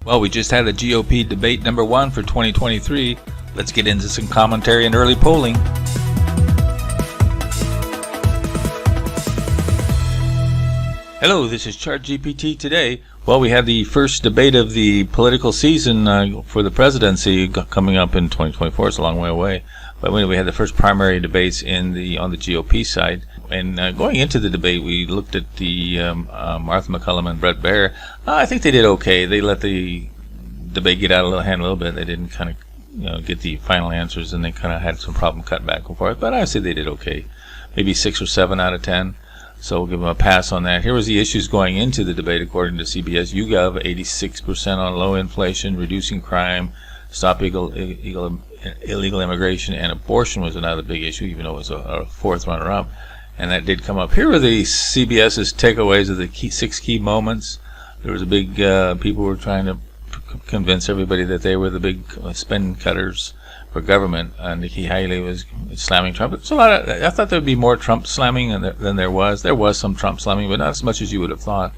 Well, we just had a GOP debate number 1 for 2023. Let's get into some commentary and early polling. Hello, this is ChartGPT today. Well, we had the first debate of the political season for the presidency coming up in 2024. It's a long way away. But we had the first primary debates on the GOP side. And going into the debate, we looked at the Martha McCullum and Bret Baier. I think they did okay. They let the debate get out of hand a little bit. They didn't kind of get the final answers, and they kind of had some problem cut back and forth. But I say they did okay. Maybe 6 or 7 out of 10. So we'll give them a pass on that. Here was the issues going into the debate according to CBS YouGov. 86% on low inflation, reducing crime, stop illegal immigration, and abortion was another big issue, even though it was a fourth runner-up. And that did come up. Here were the CBS's takeaways of the 6 key moments. There was a big, people were trying to convince everybody that they were the big spend cutters for government. Nikki Haley was slamming Trump. It's a lot of, I thought there would be more Trump slamming than there was. There was some Trump slamming, but not as much as you would have thought.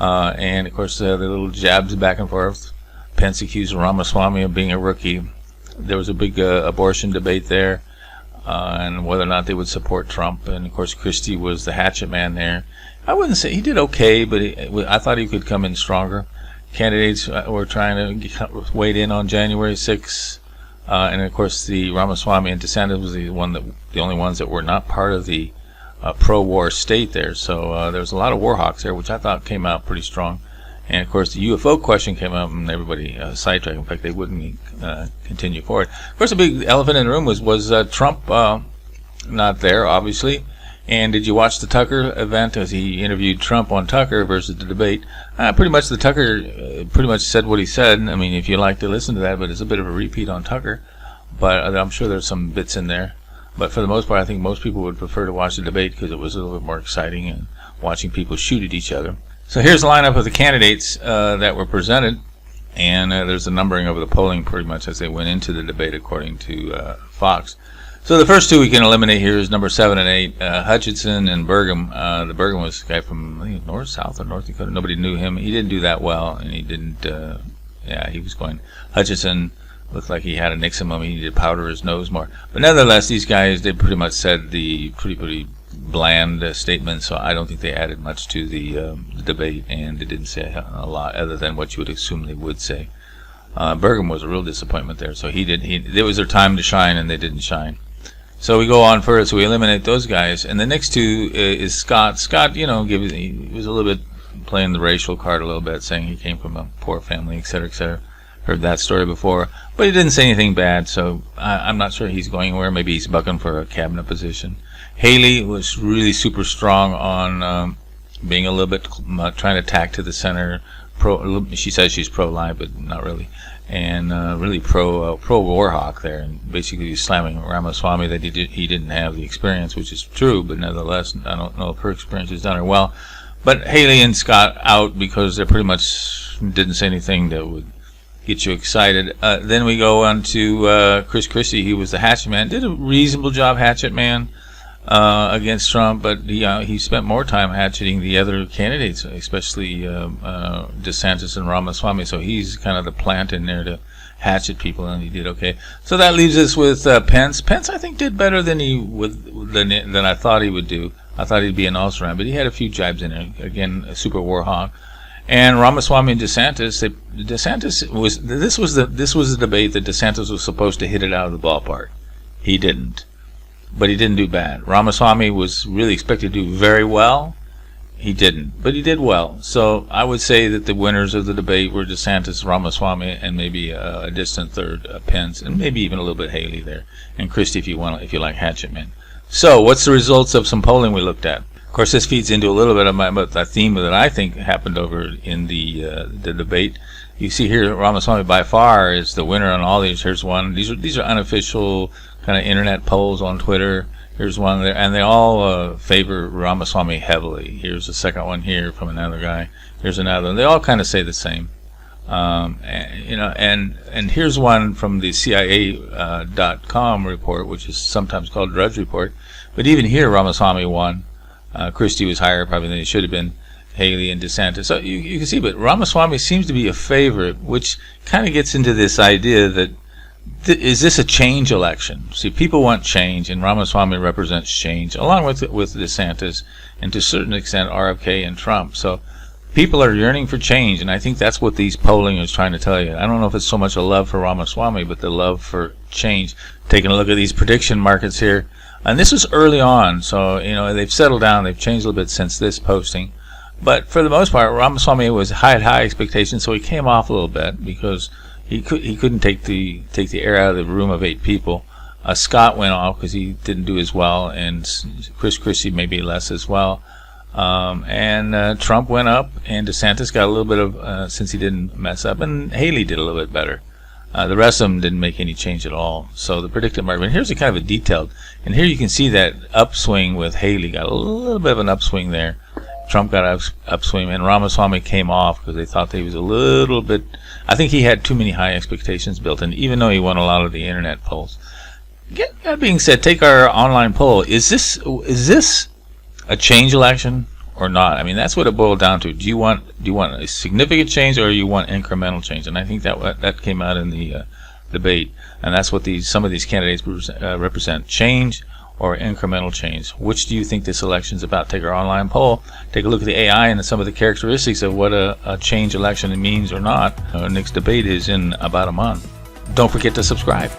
And of course, the little jabs back and forth. Pence accused Ramaswamy of being a rookie. There was a big abortion debate there, and whether or not they would support Trump. And of course, Christie was the hatchet man there. I wouldn't say he did okay, but I thought he could come in stronger. Candidates were trying to wade in on January 6th. And of course, the Ramaswamy and DeSantis was the only ones that were not part of the pro-war state there. So there was a lot of war hawks there, which I thought came out pretty strong. And of course, the UFO question came up, and everybody sidetracked. In fact, they wouldn't continue forward. Of course, the big elephant in the room was Trump not there, obviously. And did you watch the Tucker event as he interviewed Trump on Tucker versus the debate? Pretty much the Tucker pretty much said what he said. I mean, if you like to listen to that, but it's a bit of a repeat on Tucker. But I'm sure there's some bits in there. But for the most part, I think most people would prefer to watch the debate because it was a little bit more exciting and watching people shoot at each other. So here's the lineup of the candidates that were presented. And there's a numbering of the polling pretty much as they went into the debate according to Fox. So the first 2 we can eliminate here is number 7 and 8, Hutchinson and Burgum. The Burgum was a guy from, I think, North, South, or North Dakota. Nobody knew him. He didn't do that well, and he didn't, he was going. Hutchinson looked like he had a Nixon mummy. He needed to powder his nose more. But nonetheless, these guys, they pretty much said the pretty bland statements, so I don't think they added much to the debate, and they didn't say a lot other than what you would assume they would say. Burgum was a real disappointment there, so it was their time to shine, and they didn't shine. So we go on further, so we eliminate those guys. And the next 2 is Scott. Scott, he was a little bit playing the racial card a little bit, saying he came from a poor family, et cetera, et cetera. Heard that story before. But he didn't say anything bad, so I'm not sure he's going anywhere. Maybe he's bucking for a cabinet position. Haley was really super strong on being a little bit, trying to tack to the center. She says she's pro-life, but not really. And really pro-war hawk there, and basically slamming Ramaswamy that he didn't have the experience, which is true, but nevertheless, I don't know if her experience has done her well. But Haley and Scott out because they pretty much didn't say anything that would get you excited. Then we go on to Chris Christie. He was the hatchet man. Did a reasonable job, hatchet man, against Trump, but he spent more time hatcheting the other candidates, especially DeSantis and Ramaswamy. So he's kind of the plant in there to hatchet people, and he did okay. So that leaves us with Pence. Pence, I think, did better than than I thought he would do. I thought he'd be an all-around, but he had a few jibes in there. Again, a super war hawk. And Ramaswamy and DeSantis. This was the debate that DeSantis was supposed to hit it out of the ballpark. He didn't. But he didn't do bad. Ramaswamy was really expected to do very well. He didn't, but he did well. So I would say that the winners of the debate were DeSantis, Ramaswamy, and maybe a distant third, Pence, and maybe even a little bit Haley there, and Christie if you like hatchet men. So what's the results of some polling we looked at? Of course, this feeds into a little bit of the theme that I think happened over in the debate. You see here, Ramaswamy by far is the winner on all these. Here's one. These are unofficial kind of internet polls on Twitter. Here's one there, and they all favor Ramaswamy heavily. Here's a second one here from another guy. Here's another one. They all kind of say the same. And here's one from the CIA.com report, which is sometimes called Drudge Report. But even here, Ramaswamy won. Christie was higher probably than he should have been. Haley and DeSantis. So you can see, but Ramaswamy seems to be a favorite, which kind of gets into this idea that is this a change election? See, people want change, and Ramaswamy represents change, along with DeSantis, and to a certain extent RFK and Trump. So people are yearning for change, and I think that's what these polling is trying to tell you. I don't know if it's so much a love for Ramaswamy, but the love for change. Taking a look at these prediction markets here, and this was early on, so they've settled down. They've changed a little bit since this posting, but for the most part, Ramaswamy had high expectations, so he came off a little bit because he couldn't take the air out of the room of 8 people. Scott went off because he didn't do as well, and Chris Christie maybe less as well. And Trump went up, and DeSantis got a little bit of since he didn't mess up, and Haley did a little bit better. The rest of them didn't make any change at all. So the predicted market. And here's a kind of a detailed, and here you can see that upswing with Haley got a little bit of an upswing there. Trump got an upswing, and Ramaswamy came off because they thought that he was a little bit. I think he had too many high expectations built in, even though he won a lot of the internet polls. That being said, take our online poll. Is this a change election or not? I mean, that's what it boiled down to. Do you want a significant change, or you want incremental change? And I think that came out in the debate, and that's what some of these candidates represent: change or incremental change. Which do you think this election is about? Take our online poll. Take a look at the AI and some of the characteristics of what a change election means or not. Our next debate is in about a month. Don't forget to subscribe.